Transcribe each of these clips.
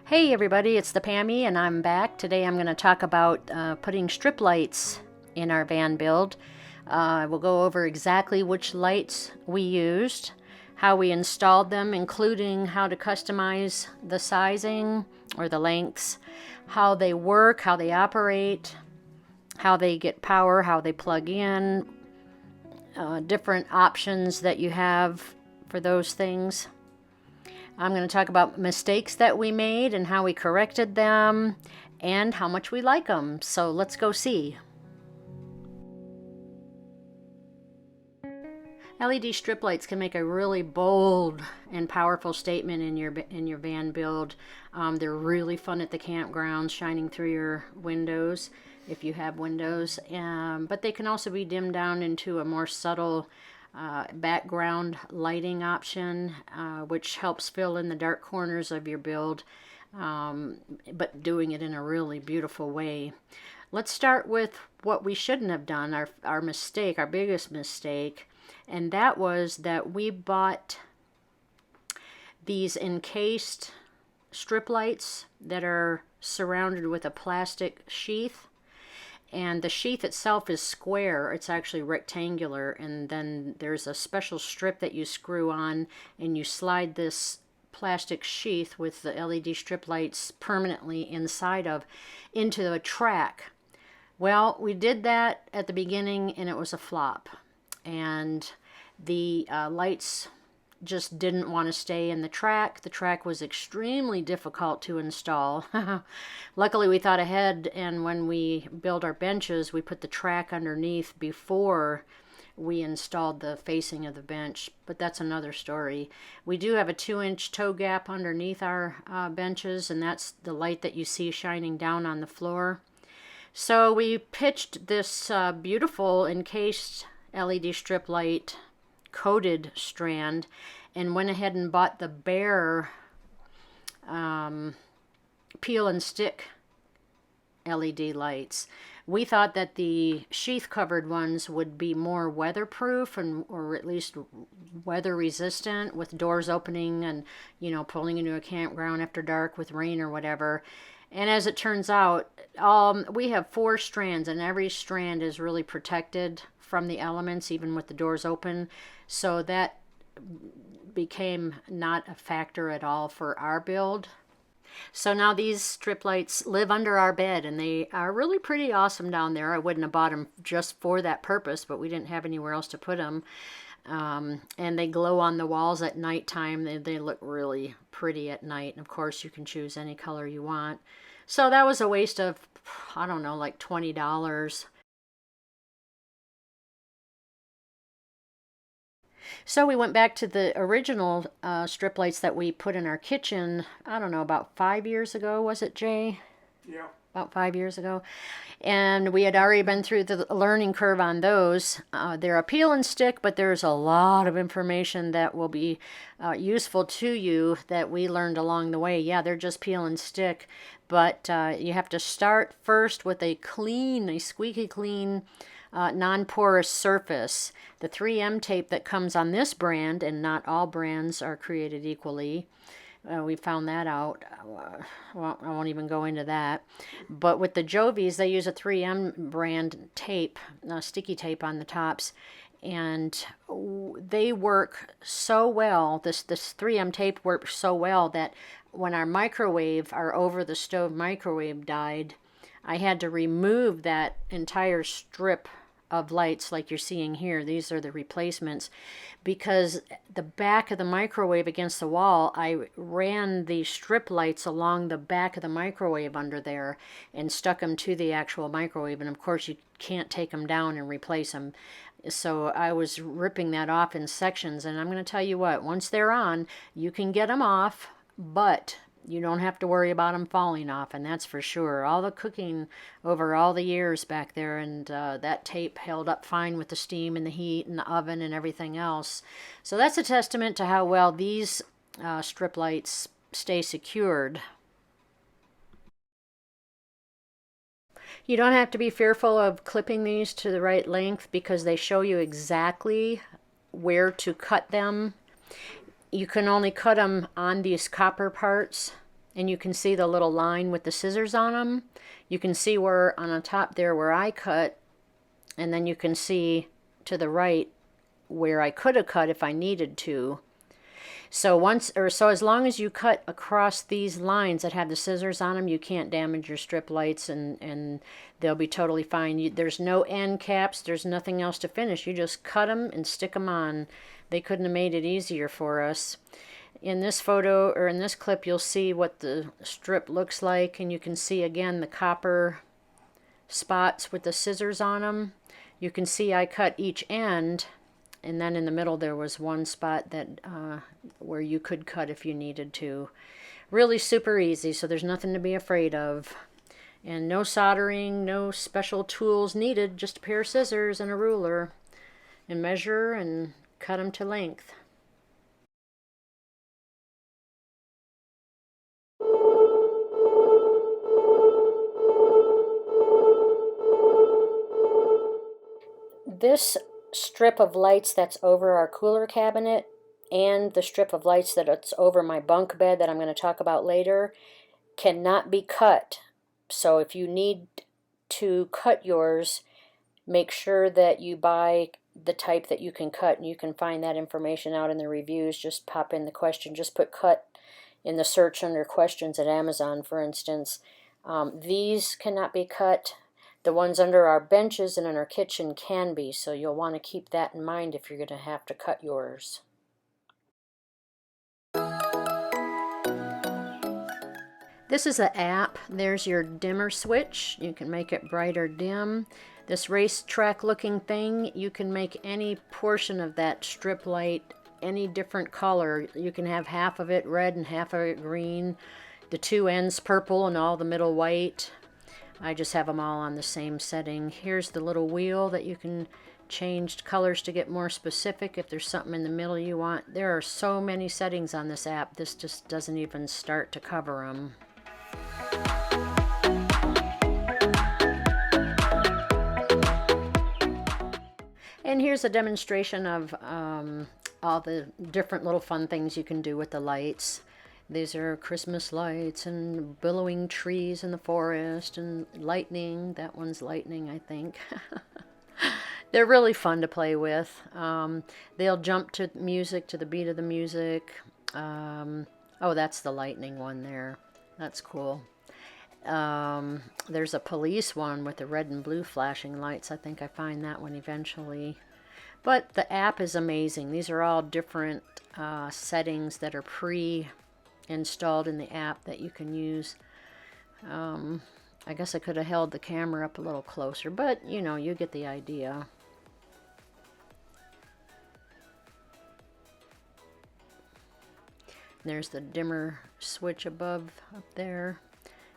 Hey everybody, it's the Pammy and I'm back. Today I'm going to talk about putting strip lights in our van build. We'll go over exactly which lights we used, how we installed them, including how to customize the sizing or the lengths, how they work, how they operate, how they get power, how they plug in, different options that you have for those things. I'm going to talk about mistakes that we made and how we corrected them and how much we like them. So let's go see. LED strip lights can make a really bold and powerful statement in your van build. They're really fun at the campgrounds, shining through your windows if you have windows. But they can also be dimmed down into a more subtle background lighting option, which helps fill in the dark corners of your build, but doing it in a really beautiful way. Let's start with what we shouldn't have done, our mistake, our biggest mistake, and that was that we bought these encased strip lights that are surrounded with a plastic sheath. And the sheath itself is square. It's actually rectangular. And then there's a special strip that you screw on and you slide this plastic sheath with the LED strip lights permanently inside of into a track. Well, we did that at the beginning and it was a flop. And the lights just didn't want to stay in the track. The track was extremely difficult to install. Luckily, we thought ahead, and when we built our benches, we put the track underneath before we installed the facing of the bench, but that's another story. We do have a 2-inch toe gap underneath our benches, and that's the light that you see shining down on the floor. So we pitched this beautiful encased LED strip light coated strand and went ahead and bought the bare peel and stick LED lights. We thought that the sheath covered ones would be more weatherproof or at least weather resistant, with doors opening and pulling into a campground after dark with rain or whatever. And as it turns out, we have 4 strands, and every strand is really protected from the elements, even with the doors open. So that became not a factor at all for our build. So now these strip lights live under our bed, and they are really pretty awesome down there. I wouldn't have bought them just for that purpose, but we didn't have anywhere else to put them. And they glow on the walls at nighttime. They look really pretty at night. And of course, you can choose any color you want. So that was a waste of, I don't know, like $20. So we went back to the original strip lights that we put in our kitchen, I don't know, about 5 years ago, was it, Jay? Yeah. About 5 years ago. And we had already been through the learning curve on those. They're a peel and stick, but there's a lot of information that will be useful to you that we learned along the way. Yeah, they're just peel and stick, but you have to start first with a squeaky clean, non-porous surface. The 3M tape that comes on this brand, and not all brands are created equally. We found that out. Well, I won't even go into that. But with the Jovies, they use a 3M brand tape, sticky tape on the tops, and they work so well. This 3M tape works so well that when our over the stove microwave died, I had to remove that entire strip of lights like you're seeing here. These are the replacements, because the back of the microwave against the wall, I ran the strip lights along the back of the microwave under there and stuck them to the actual microwave, and of course you can't take them down and replace them. So I was ripping that off in sections, and I'm going to tell you what, once they're on, you can get them off, but you don't have to worry about them falling off, and that's for sure. All the cooking over all the years back there, and that tape held up fine with the steam and the heat and the oven and everything else. So that's a testament to how well these strip lights stay secured. You don't have to be fearful of clipping these to the right length, because they show you exactly where to cut them. You can only cut them on these copper parts, and you can see the little line with the scissors on them. You can see where on the top there where I cut, and then you can see to the right where I could have cut if I needed to. So as long as you cut across these lines that have the scissors on them, you can't damage your strip lights, and they'll be totally fine. There's no end caps. There's nothing else to finish. You just cut them and stick them on. They couldn't have made it easier for us. In this photo, or in this clip, you'll see what the strip looks like, and you can see again the copper spots with the scissors on them. You can see I cut each end, and then in the middle there was one spot that where you could cut if you needed to. Really super easy, so there's nothing to be afraid of. And no soldering, no special tools needed, just a pair of scissors and a ruler. And measure and cut them to length. This strip of lights that's over our cooler cabinet and the strip of lights that's over my bunk bed that I'm going to talk about later cannot be cut. So if you need to cut yours, make sure that you buy the type that you can cut, and you can find that information out in the reviews. Just pop in the question, just put cut in the search under questions at Amazon, for instance. These cannot be cut. The ones under our benches and in our kitchen can be, so you'll want to keep that in mind if you're going to have to cut yours. This is an app. There's your dimmer switch. You can make it bright or dim. This racetrack looking thing, you can make any portion of that strip light any different color. You can have half of it red and half of it green, the two ends purple and all the middle white. I just have them all on the same setting. Here's the little wheel that you can change colors to get more specific if there's something in the middle you want. There are so many settings on this app, this just doesn't even start to cover them. And here's a demonstration of all the different little fun things you can do with the lights. These are Christmas lights and billowing trees in the forest and lightning. That one's lightning, I think. They're really fun to play with. They'll jump to music, to the beat of the music. Oh, that's the lightning one there. That's cool. There's a police one with the red and blue flashing lights. I think I find that one eventually. But the app is amazing. These are all different settings that are pre-installed in the app that you can use. I guess I could have held the camera up a little closer, but you know, you get the idea. There's the dimmer switch above up there.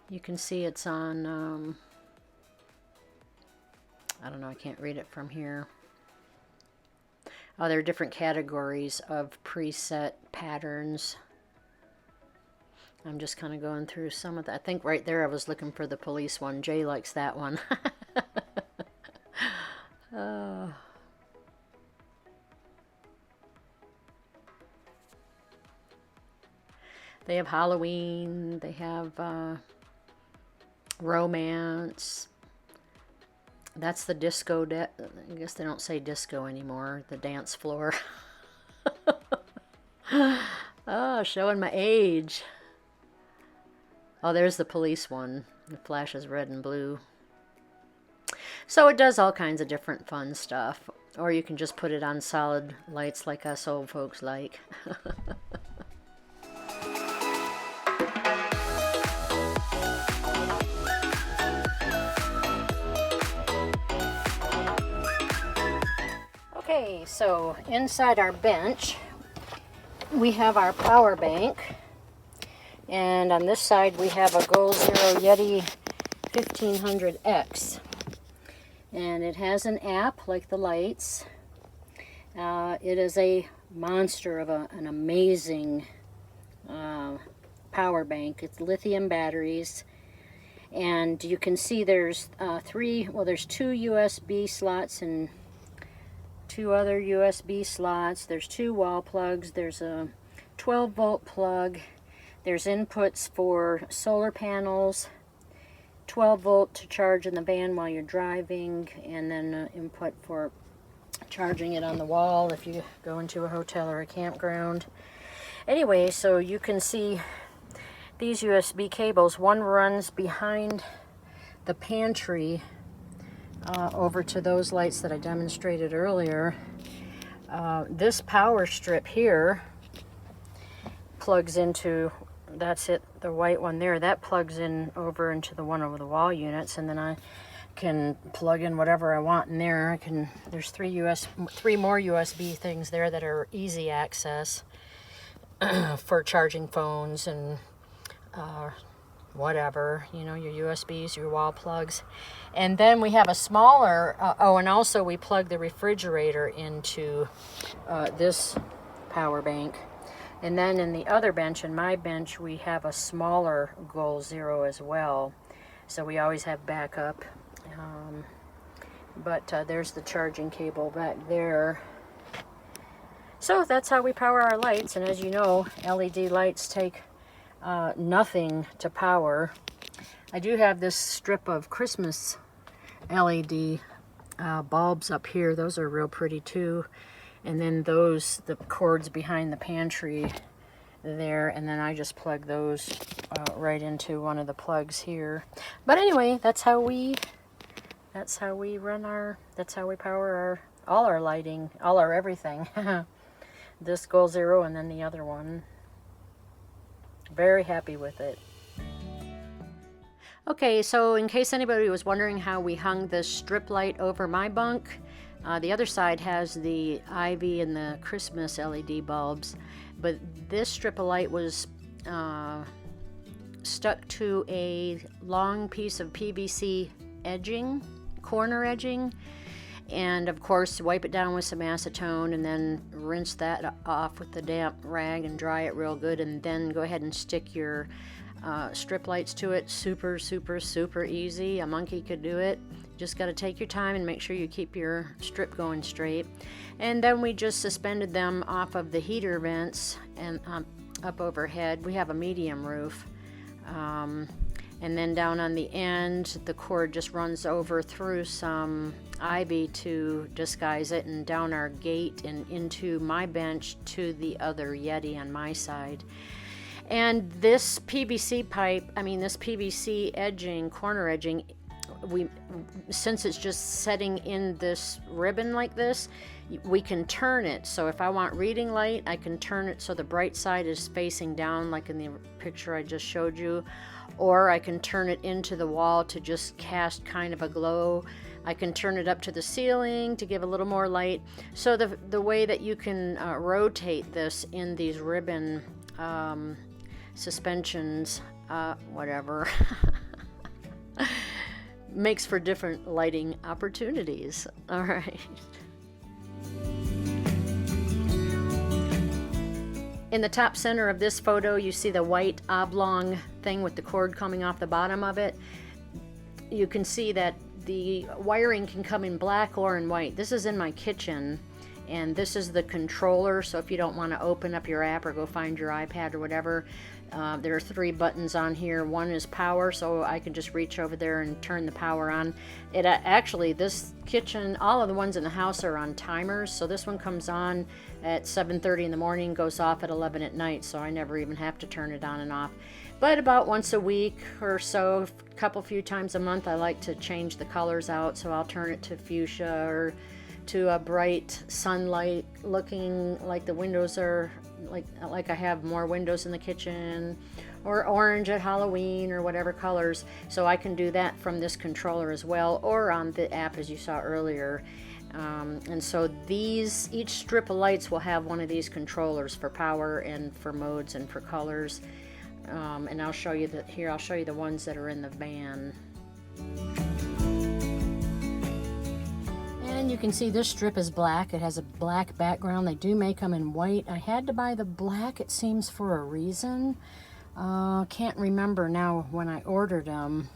You can see it's on, I don't know, I can't read it from here. Oh, there are different categories of preset patterns. I'm just kind of going through some of that. I think right there I was looking for the police one. Jay likes that one. They have Halloween. They have romance. That's the disco. I guess they don't say disco anymore. The dance floor. Oh, showing my age. Oh, there's the police one. It flashes red and blue. So it does all kinds of different fun stuff. Or you can just put it on solid lights like us old folks like. Okay, so inside our bench, we have our power bank. And on this side, we have a Goal Zero Yeti 1500X. And it has an app like the lights. It is a monster of an amazing power bank. It's lithium batteries. And you can see there's there's two USB slots and two other USB slots. There's two wall plugs. There's a 12-volt plug. There's inputs for solar panels, 12 volt to charge in the van while you're driving, and then input for charging it on the wall if you go into a hotel or a campground. Anyway, so you can see these USB cables. One runs behind the pantry over to those lights that I demonstrated earlier. This power strip here plugs into, that's it, the white one there, that plugs in over into the one over the wall units, and then I can plug in whatever I want in there. There's three more USB things there that are easy access for charging phones and whatever, you know, your USBs, your wall plugs. And then we have a smaller, oh, and also we plug the refrigerator into this power bank. And then in the other bench, in my bench, we have a smaller Goal Zero as well. So we always have backup. But there's the charging cable back there. So that's how we power our lights. And as you know, LED lights take nothing to power. I do have this strip of Christmas LED bulbs up here. Those are real pretty too. And then those, the cords behind the pantry there, and then I just plug those right into one of the plugs here. But anyway, that's how we run our, that's how we power all our lighting, all our everything. This Goal Zero and then the other one. Very happy with it. Okay, so in case anybody was wondering how we hung this strip light over my bunk, the other side has the Ivy and the Christmas LED bulbs, but this strip of light was stuck to a long piece of PVC edging, corner edging, and of course wipe it down with some acetone and then rinse that off with the damp rag and dry it real good, and then go ahead and stick your strip lights to it. Super, super, super easy. A monkey could do it. Just got to take your time and make sure you keep your strip going straight. And then we just suspended them off of the heater vents and up overhead. We have a medium roof. And then down on the end, the cord just runs over through some ivy to disguise it, and down our gate and into my bench to the other Yeti on my side. And this PVC pipe, this PVC edging, corner edging, since it's just setting in this ribbon like this, we can turn it. So if I want reading light, I can turn it so the bright side is facing down like in the picture I just showed you, or I can turn it into the wall to just cast kind of a glow. I can turn it up to the ceiling to give a little more light. So the way that you can rotate this in these ribbon suspensions, whatever, makes for different lighting opportunities. All right. In the top center of this photo, you see the white oblong thing with the cord coming off the bottom of it. You can see that the wiring can come in black or in white. This is in my kitchen, and this is the controller. So if you don't want to open up your app or go find your iPad or whatever, there are 3 buttons on here. One is power, so I can just reach over there and turn the power on. It actually, this kitchen, all of the ones in the house are on timers, so this one comes on at 7:30 in the morning, goes off at 11 at night, so I never even have to turn it on and off. But about once a week or so, a few times a month, I like to change the colors out, so I'll turn it to fuchsia or to a bright sunlight looking, like the windows are like I have more windows in the kitchen, or orange at Halloween, or whatever colors. So I can do that from this controller as well, or on the app as you saw earlier. And so each strip of lights will have one of these controllers for power and for modes and for colors. And I'll show you I'll show you the ones that are in the van. And you can see this strip is black. It has a black background. They do make them in white. I had to buy the black, it seems, for a reason. Can't remember now when I ordered them.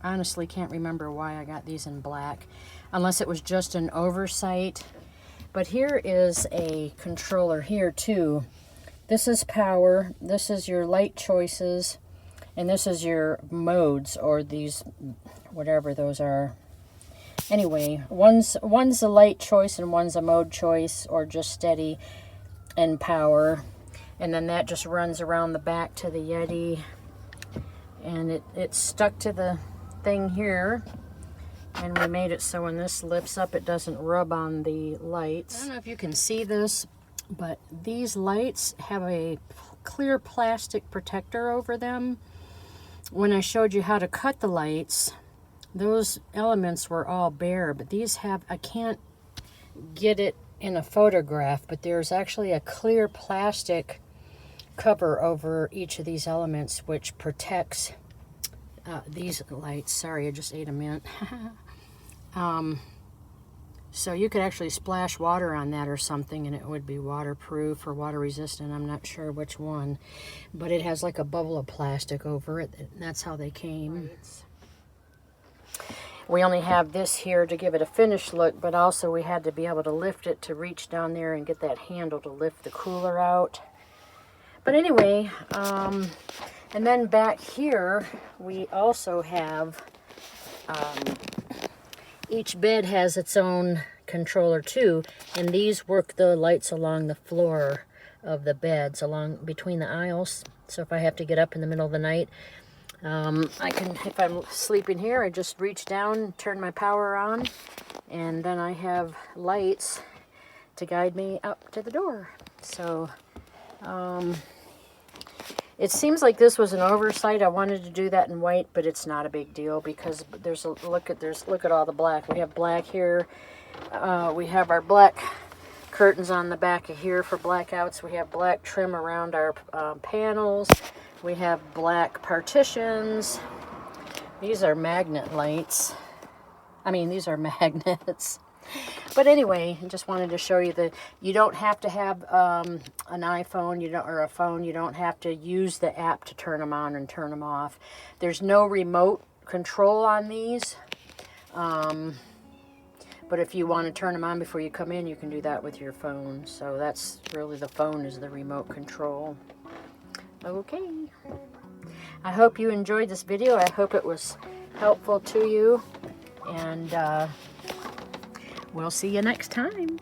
Honestly can't remember why I got these in black, unless it was just an oversight. But here is a controller here too. This is power. This is your light choices. And this is your modes, or these, whatever those are. Anyway, one's a light choice and one's a mode choice, or just steady and power. And then that just runs around the back to the Yeti. And it's stuck to the thing here. And we made it so when this lifts up, it doesn't rub on the lights. I don't know if you can see this, but these lights have a clear plastic protector over them. When I showed you how to cut the lights, those elements were all bare, but these have, I can't get it in a photograph, but there's actually a clear plastic cover over each of these elements, which protects these lights. Sorry, I just ate a mint. So you could actually splash water on that or something and it would be waterproof or water resistant. I'm not sure which one, but it has like a bubble of plastic over it. That's how they came. We only have this here to give it a finished look, but also we had to be able to lift it to reach down there and get that handle to lift the cooler out. But anyway, and then back here we also have each bed has its own controller too, and these work the lights along the floor of the beds, along between the aisles. So if I have to get up in the middle of the night, I can, if I'm sleeping here, I just reach down, turn my power on, and then I have lights to guide me up to the door. So it seems like this was an oversight. I wanted to do that in white, but it's not a big deal because there's a look at all the black. We have black here. We have our black curtains on the back of here for blackouts. We have black trim around our panels. We have black partitions. These are magnet lights. I mean, these are magnets. But anyway, I just wanted to show you that you don't have to have an iPhone, or a phone. You don't have to use the app to turn them on and turn them off. There's no remote control on these. But if you want to turn them on before you come in, you can do that with your phone. So that's really, the phone is the remote control. Okay. I hope you enjoyed this video. I hope it was helpful to you. And we'll see you next time.